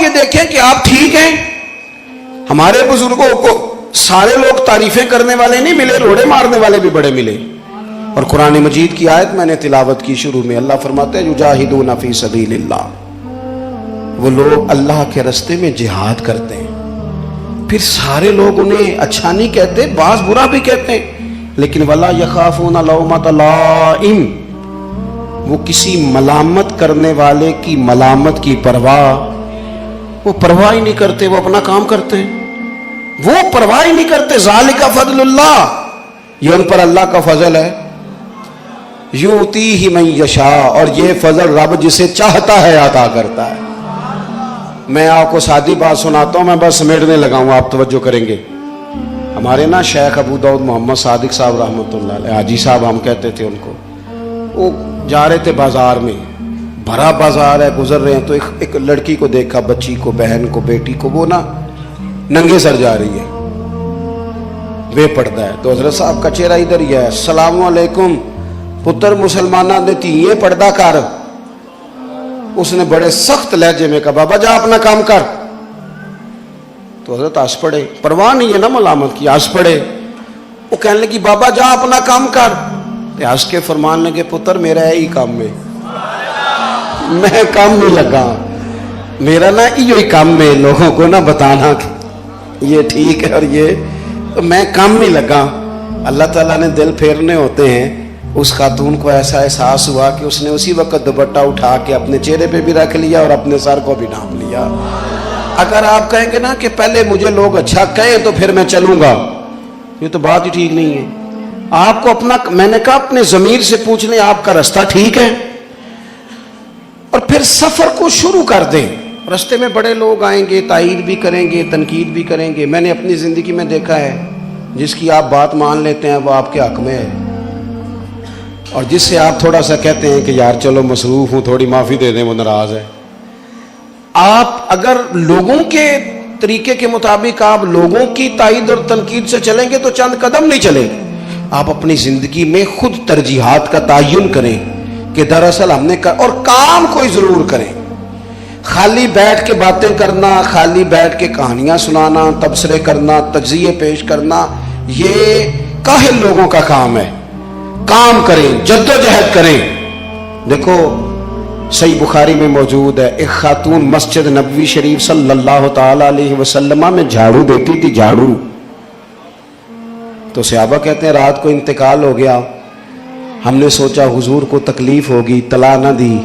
یہ دیکھیں کہ آپ ٹھیک ہیں. ہمارے بزرگوں کو سارے لوگ تعریفیں کرنے والے نہیں ملے, روڑے مارنے والے بھی بڑے ملے. اور قرآن مجید کی آیت میں نے تلاوت کی شروع میں, اللہ فرماتے ہیں یجاہدون فی سبیل اللہ, وہ لوگ اللہ کے راستے میں جہاد کرتے ہیں. پھر سارے لوگ انہیں اچھا نہیں کہتے, بعض برا بھی کہتے ہیں, لیکن ولا یخافون لومۃ لائم, وہ کسی ملامت کرنے والے کی ملامت کی وہ پرواہ ہی نہیں کرتے, وہ اپنا کام کرتے ہیں, وہ پرواہ ہی نہیں کرتے. ذالک فضل اللہ, یہ ان پر اللہ کا فضل ہے. یؤتیہ من یشاء, اور یہ فضل رب جسے چاہتا ہے عطا کرتا ہے. میں آپ کو سادی بات سناتا ہوں, میں بس سمیٹنے لگا ہوں, آپ توجہ کریں گے. ہمارے نا شیخ ابو داؤد محمد صادق صاحب رحمۃ اللہ علیہ, حاجی صاحب ہم کہتے تھے ان کو, وہ جا رہے تھے بازار میں, بھرا بازار ہے, گزر رہے ہیں تو ایک لڑکی کو دیکھا, بچی کو, بہن کو, بیٹی کو, وہ نا ننگے سر جا رہی ہے, بے پردہ ہے. تو حضرت صاحب کا چہرہ ادھر ہی ہے, السلام علیکم پتر مسلمانہ نے تھی یہ پردہ کر. اس نے بڑے سخت لہجے میں کہا بابا جا اپنا کام کر. تو حضرت ہنس پڑے, پرواہ نہیں ہے نا ملامت کی, ہنس پڑے. وہ کہنے لگی بابا جا اپنا کام کر. ہنس کے فرمان لگے پتر میرا ہے ہی کام میں کام نہیں لگا, میرا نا یہ کام میں لوگوں کو نا بتانا کہ یہ ٹھیک ہے اور یہ میں کام نہیں لگا. اللہ تعالیٰ نے دل پھیرنے ہوتے ہیں. اس خاتون کو ایسا احساس ہوا کہ اس نے اسی وقت دوپٹہ اٹھا کے اپنے چہرے پہ بھی رکھ لیا اور اپنے سر کو بھی ڈھانپ لیا. اگر آپ کہیں گے نا کہ پہلے مجھے لوگ اچھا کہیں تو پھر میں چلوں گا, یہ تو بات ہی ٹھیک نہیں ہے. آپ کو اپنا, میں نے کہا اپنے ضمیر سے پوچھ لیں آپ کا راستہ ٹھیک ہے, اور پھر سفر کو شروع کر دیں. راستے میں بڑے لوگ آئیں گے, تائید بھی کریں گے, تنقید بھی کریں گے. میں نے اپنی زندگی میں دیکھا ہے, جس کی آپ بات مان لیتے ہیں وہ آپ کے حق میں ہے, اور جس سے آپ تھوڑا سا کہتے ہیں کہ یار چلو مصروف ہوں تھوڑی معافی دے دیں, وہ ناراض ہے. آپ اگر لوگوں کے طریقے کے مطابق آپ لوگوں کی تائید اور تنقید سے چلیں گے تو چند قدم نہیں چلیں گے. آپ اپنی زندگی میں خود ترجیحات کا تعین کریں کہ دراصل ہم نے اور کام کوئی ضرور کریں. خالی بیٹھ کے باتیں کرنا, خالی بیٹھ کے کہانیاں سنانا, تبصرے کرنا, تجزیے پیش کرنا, یہ کاہل لوگوں کا کام ہے. کام کریں, جدوجہد کریں. دیکھو صحیح بخاری میں موجود ہے, ایک خاتون مسجد نبوی شریف صلی اللہ تعالی علیہ وسلم میں جھاڑو دیتی تھی, جھاڑو. تو صحابہ کہتے ہیں رات کو انتقال ہو گیا, ہم نے سوچا حضور کو تکلیف ہوگی, طلاع نہ دی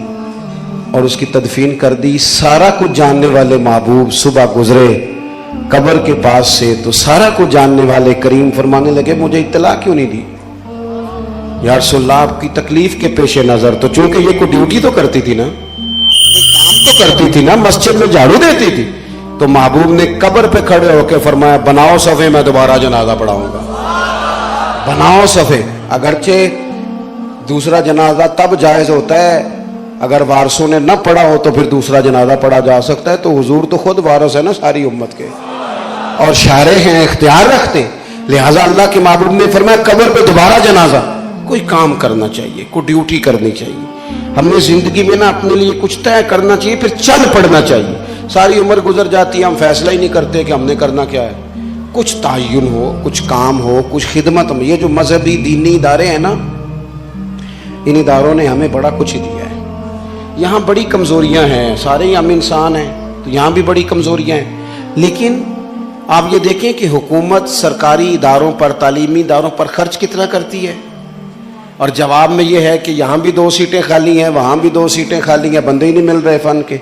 اور اس کی تدفین کر دی. سارا کچھ جاننے والے محبوب صبح گزرے قبر کے پاس سے, تو سارا کچھ جاننے والے کریم فرمانے لگے مجھے اطلاع کیوں نہیں دی؟ یا رسول اللہ آپ کی تکلیف کے پیش نظر, تو چونکہ یہ کوئی ڈیوٹی تو کرتی تھی نا, کوئی کام تو کرتی تھی نا, مسجد میں جھاڑو دیتی تھی, تو محبوب نے قبر پہ کھڑے ہو کے فرمایا بناؤ صفے, میں دوبارہ جنازہ پڑھاؤں گا. بناؤ صفے. اگرچہ دوسرا جنازہ تب جائز ہوتا ہے اگر وارثوں نے نہ پڑھا ہو, تو پھر دوسرا جنازہ پڑھا جا سکتا ہے. تو حضور تو خود وارث ہے نا ساری امت کے, اور شارع ہیں, اختیار رکھتے, لہٰذا اللہ کے محبوب نے فرمایا قبر پہ دوبارہ جنازہ. کوئی کام کرنا چاہیے, کوئی ڈیوٹی کرنی چاہیے. ہم نے زندگی میں نا اپنے لیے کچھ طے کرنا چاہیے, پھر چل پڑنا چاہیے. ساری عمر گزر جاتی ہے, ہم فیصلہ ہی نہیں کرتے کہ ہم نے کرنا کیا ہے. کچھ تعین ہو, کچھ کام ہو, کچھ خدمت ہو. یہ جو مذہبی دینی ادارے ہیں نا, ان اداروں نے ہمیں بڑا کچھ دیا ہے. یہاں بڑی کمزوریاں ہیں, سارے ہی ہم انسان ہیں, تو یہاں بھی بڑی کمزوریاں ہیں. لیکن آپ یہ دیکھیں کہ حکومت سرکاری اداروں پر, تعلیمی اداروں پر خرچ کتنا کرتی ہے, اور جواب میں یہ ہے کہ یہاں بھی 2 سیٹیں خالی ہیں, وہاں بھی 2 سیٹیں خالی ہیں, بندے ہی نہیں مل رہے فن کے.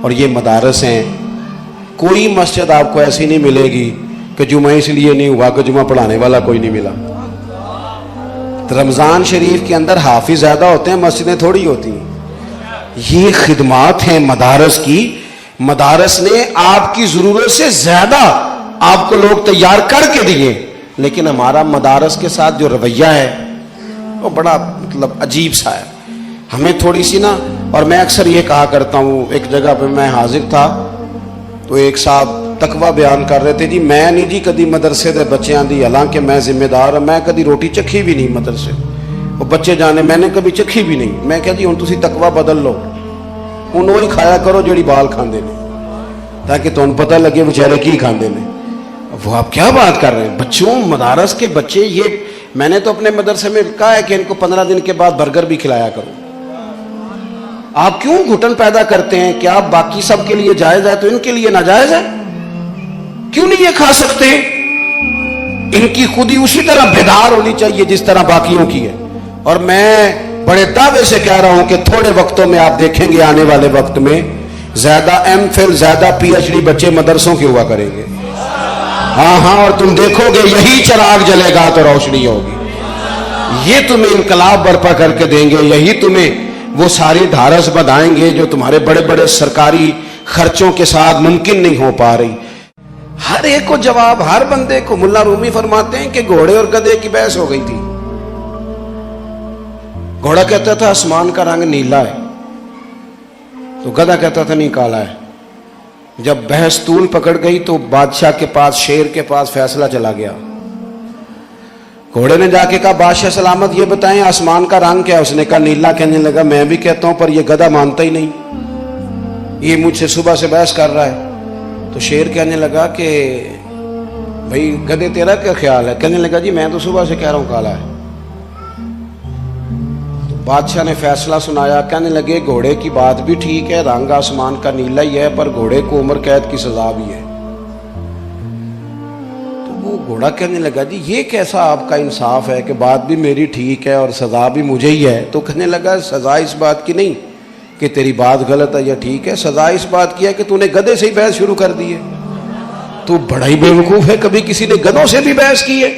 اور یہ مدارس ہیں, کوئی مسجد آپ کو ایسی نہیں ملے گی کہ جمعہ اس لیے نہیں ہوا کہ جمعہ پڑھانے والا کوئی نہیں ملا. رمضان شریف کے اندر حافظ زیادہ ہوتے ہیں, مسجدیں تھوڑی ہوتی ہیں. یہ خدمات ہیں مدارس کی. مدارس نے آپ کی ضرورت سے زیادہ آپ کو لوگ تیار کر کے دیے, لیکن ہمارا مدارس کے ساتھ جو رویہ ہے وہ بڑا مطلب عجیب سا ہے. ہمیں تھوڑی سی نا, اور میں اکثر یہ کہا کرتا ہوں, ایک جگہ پہ میں حاضر تھا تو ایک صاحب تقوی بیان کر رہے تھے, جی میں نہیں جی کدی مدرسے دے بچیاں دی, حالانکہ میں ذمہ دار ہوں, میں کدی روٹی چکھی بھی نہیں مدرسے, وہ بچے جانے میں نے کبھی چکھی بھی نہیں. میں کہا جی ہوں تسی تقوی بدل لو, انہوں ہی کھایا کرو جڑی بال کھاندے نے. تاکہ تمہیں پتہ لگے بیچارے کی کھاندے میں. وہ آپ کیا بات کر رہے ہیں؟ بچوں، مدارس کے بچے، یہ میں نے تو اپنے مدرسے میں کہا ہے کہ ان کو 15 دن کے بعد برگر بھی کھلایا کرو. آپ کیوں گھٹن پیدا کرتے ہیں؟ کیا باقی سب کے لیے جائز ہے تو ان کے لیے ناجائز ہے؟ کیوں نہیں یہ کھا سکتے؟ ان کی خودی اسی طرح بیدار ہونی چاہیے جس طرح باقیوں کی ہے. اور میں بڑے دعوے سے کہہ رہا ہوں کہ تھوڑے وقتوں میں آپ دیکھیں گے آنے والے وقت میں زیادہ ایم فل، زیادہ پی ایچ ڈی بچے مدرسوں کے ہوا کریں گے. ہاں، اور تم دیکھو گے یہی چراغ جلے گا تو روشنی ہوگی. یہ تمہیں انقلاب برپا کر کے دیں گے، یہی تمہیں وہ ساری دھارس بدھائیں گے جو تمہارے بڑے بڑے سرکاری خرچوں کے ساتھ ممکن نہیں ہو پا رہی. ہر ایک کو جواب، ہر بندے کو. ملا رومی فرماتے ہیں کہ گھوڑے اور گدھے کی بحث ہو گئی تھی. گھوڑا کہتا تھا آسمان کا رنگ نیلا ہے، تو گدھا کہتا تھا نہیں کالا ہے. جب بحث طول پکڑ گئی تو بادشاہ کے پاس، شیر کے پاس فیصلہ چلا گیا. گھوڑے نے جا کے کہا بادشاہ سلامت یہ بتائیں آسمان کا رنگ کیا ہے؟ اس نے کہا نیلا. کہنے لگا میں بھی کہتا ہوں پر یہ گدھا مانتا ہی نہیں، یہ مجھ سے صبح سے بحث کر رہا ہے. تو شیر کہنے لگا کہ بھئی گدھے تیرا کیا خیال ہے؟ کہنے لگا جی میں تو صبح سے کہہ رہا ہوں کالا ہے. تو بادشاہ نے فیصلہ سنایا. کہنے لگے گھوڑے کی بات بھی ٹھیک ہے، رنگ آسمان کا نیلا ہی ہے، پر گھوڑے کو عمر قید کی سزا بھی ہے. تو وہ گھوڑا کہنے لگا جی یہ کیسا آپ کا انصاف ہے کہ بات بھی میری ٹھیک ہے اور سزا بھی مجھے ہی ہے؟ تو کہنے لگا سزا اس بات کی نہیں کہ تیری بات غلط ہے یا ٹھیک ہے، سزا اس بات کی ہے کہ تو نے گدھے سے ہی بحث شروع کر دی ہے. تو بڑا ہی بیوقوف ہے، کبھی کسی نے گدھوں سے بھی بحث کی ہے.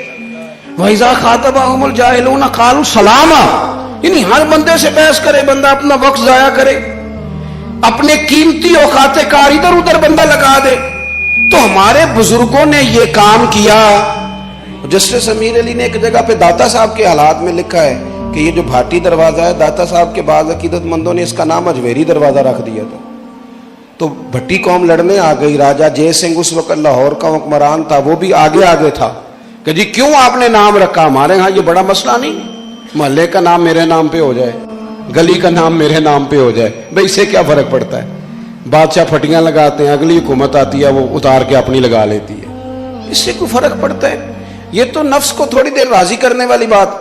وَإِذَا خَاطَبَهُمُ الْجَاهِلُونَ قَالُوا سَلَامًا. یعنی ہر بندے سے بحث کرے بندہ، اپنا وقت ضائع کرے، اپنے قیمتی اوقات کار ادھر ادھر بندہ لگا دے. تو ہمارے بزرگوں نے یہ کام کیا. جسٹس امیر علی نے ایک جگہ پہ داتا صاحب کے حالات میں لکھا ہے کہ یہ جو بھاٹی دروازہ ہے، داتا صاحب کے بعض عقیدت مندوں نے اس کا نام اجمیری دروازہ رکھ دیا تھا. تو بھٹی قوم لڑنے آ گئی. راجہ جے سنگھ اس وقت لاہور کا حکمران تھا، وہ بھی آگے تھا کہ جی کیوں آپ نے نام رکھا؟ ہمارے ہاں یہ بڑا مسئلہ نہیں، محلے کا نام میرے نام پہ ہو جائے، گلی کا نام میرے نام پہ ہو جائے، بھئی اس سے کیا فرق پڑتا ہے؟ بادشاہ پھٹیاں لگاتے ہیں، اگلی حکومت آتی ہے وہ اتار کے اپنی لگا لیتی ہے، اس سے کوئی فرق پڑتا ہے؟ یہ تو نفس کو تھوڑی دیر راضی کرنے والی بات.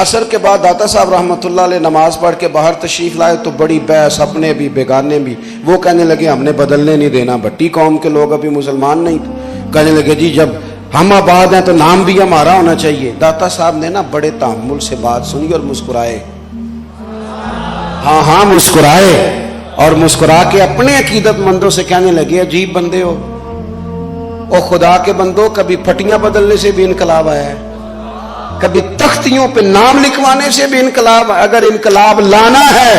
عصر کے بعد داتا صاحب رحمۃ اللہ علیہ نماز پڑھ کے باہر تشریف لائے تو بڑی بحث، اپنے بھی بیگانے بھی. وہ کہنے لگے ہم نے بدلنے نہیں دینا. بھٹی قوم کے لوگ ابھی مسلمان نہیں تھے، کہنے لگے جی جب ہم آباد ہیں تو نام بھی ہمارا ہونا چاہیے. داتا صاحب نے نا بڑے تحمل سے بات سنی اور مسکرائے. ہاں مسکرائے، اور مسکرا کے اپنے عقیدت مندوں سے کہنے لگے عجیب بندے ہو، اور خدا کے بندوں کبھی پھٹیاں بدلنے سے بھی انقلاب آیا ہے، کبھی تختیوں پہ نام لکھوانے سے بھی انقلاب. اگر انقلاب لانا ہے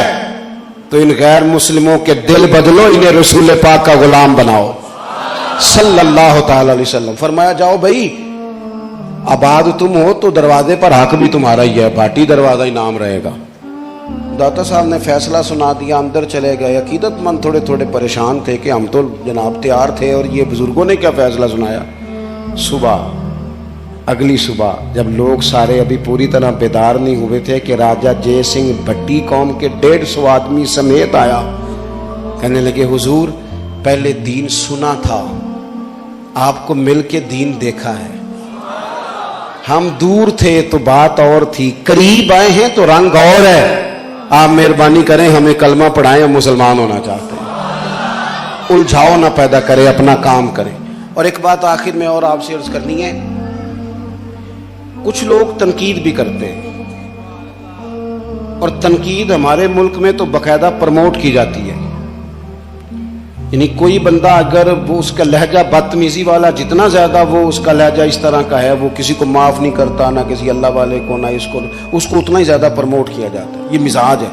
تو ان غیر مسلموں کے دل بدلو، انہیں رسول پاک کا غلام بناؤ صلی اللہ تعالی علیہ وسلم. فرمایا جاؤ بھائی آباد تم ہو تو دروازے پر حق بھی تمہارا ہی ہے، بھاٹی دروازہ ہی نام رہے گا. داتا صاحب نے فیصلہ سنا دیا، اندر چلے گئے. عقیدت مند تھوڑے پریشان تھے کہ ہم تو جناب تیار تھے اور یہ بزرگوں نے کیا فیصلہ سنایا. اگلی صبح جب لوگ سارے ابھی پوری طرح بیدار نہیں ہوئے تھے کہ راجہ جے سنگھ بھٹی قوم کے 150 آدمی سمیت آیا. کہنے لگے حضور پہلے دین سنا تھا، آپ کو مل کے دین دیکھا ہے. ہم دور تھے تو بات اور تھی، قریب آئے ہیں تو رنگ اور ہے. آپ مہربانی کریں ہمیں کلمہ پڑھائیں، ہم مسلمان ہونا چاہتے ہیں. الجھاؤ نہ پیدا کرے، اپنا کام کریں. اور ایک بات آخر میں اور آپ سے عرض کرنی ہے، کچھ لوگ تنقید بھی کرتے ہیں، اور تنقید ہمارے ملک میں تو باقاعدہ پروموٹ کی جاتی ہے. یعنی کوئی بندہ اگر وہ اس کا لہجہ بدتمیزی والا جتنا زیادہ وہ اس کا لہجہ اس طرح کا ہے، وہ کسی کو معاف نہیں کرتا، نہ کسی اللہ والے کو، نہ اس کو اتنا ہی زیادہ پروموٹ کیا جاتا ہے. یہ مزاج ہے.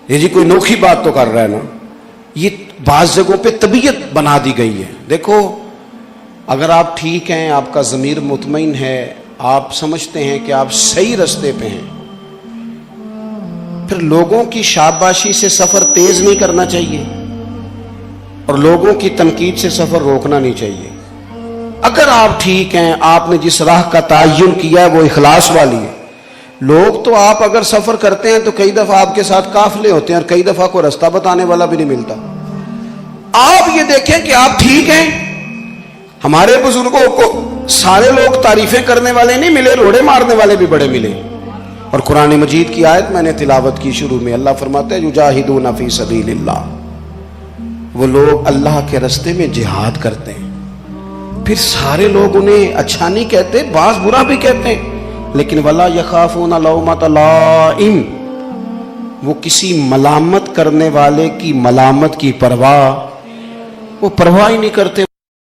یہ جی کوئی نوکھی بات تو کر رہا ہے نا، یہ بعض جگہوں پہ طبیعت بنا دی گئی ہے. دیکھو اگر آپ ٹھیک ہیں، آپ کا ضمیر مطمئن ہے، آپ سمجھتے ہیں کہ آپ صحیح رستے پہ ہیں، پھر لوگوں کی شاباشی سے سفر تیز نہیں کرنا چاہیے اور لوگوں کی تنقید سے سفر روکنا نہیں چاہیے. اگر آپ ٹھیک ہیں، آپ نے جس راہ کا تعین کیا ہے وہ اخلاص والی ہے. لوگ تو آپ اگر سفر کرتے ہیں تو کئی دفعہ آپ کے ساتھ قافلے ہوتے ہیں اور کئی دفعہ کوئی رستہ بتانے والا بھی نہیں ملتا. آپ یہ دیکھیں کہ آپ ٹھیک ہیں. ہمارے بزرگوں کو سارے لوگ تعریفیں کرنے والے نہیں ملے, روڑے مارنے والے بھی بڑے ملے. اور قرآن مجید کی آیت میں نے تلاوت کی شروع میں, اللہ فرماتے ہیں یجاہدون فی سبیل اللہ, وہ لوگ اللہ کے راستے میں جہاد کرتے ہیں. پھر سارے لوگ انہیں اچھا نہیں کہتے, بعض برا بھی کہتے ہیں, لیکن ولا یخافون لومۃ لائم, وہ کسی ملامت کرنے والے کی ملامت کی پرواہ ہی نہیں کرتے.